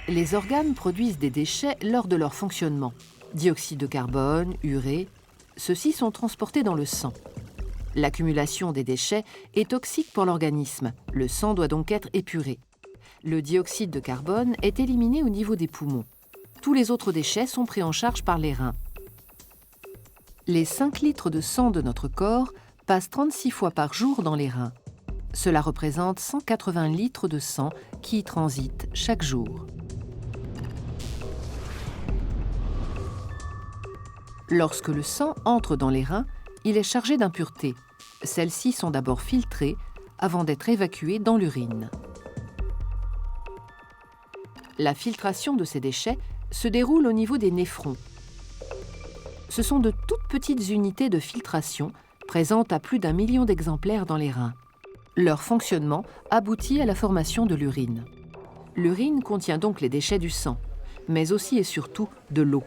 Les organes produisent des déchets lors de leur fonctionnement. Dioxyde de carbone, urée, ceux-ci sont transportés dans le sang. L'accumulation des déchets est toxique pour l'organisme. Le sang doit donc être épuré. Le dioxyde de carbone est éliminé au niveau des poumons. Tous les autres déchets sont pris en charge par les reins. Les 5 litres de sang de notre corps passent 36 fois par jour dans les reins. Cela représente 180 litres de sang qui y transitent chaque jour. Lorsque le sang entre dans les reins, il est chargé d'impuretés. Celles-ci sont d'abord filtrées avant d'être évacuées dans l'urine. La filtration de ces déchets se déroule au niveau des néphrons. Ce sont de toutes petites unités de filtration présentes à plus d'1 million d'exemplaires dans les reins. Leur fonctionnement aboutit à la formation de l'urine. L'urine contient donc les déchets du sang, mais aussi et surtout de l'eau.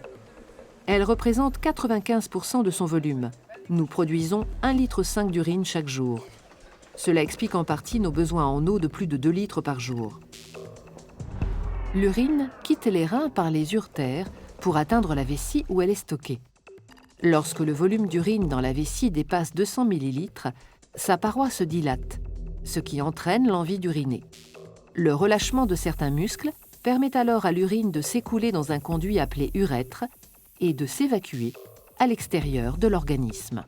Elle représente 95% de son volume. Nous produisons 1,5 litre d'urine chaque jour. Cela explique en partie nos besoins en eau de plus de 2 litres par jour. L'urine quitte les reins par les uretères pour atteindre la vessie où elle est stockée. Lorsque le volume d'urine dans la vessie dépasse 200 ml, sa paroi se dilate, ce qui entraîne l'envie d'uriner. Le relâchement de certains muscles permet alors à l'urine de s'écouler dans un conduit appelé urètre et de s'évacuer à l'extérieur de l'organisme.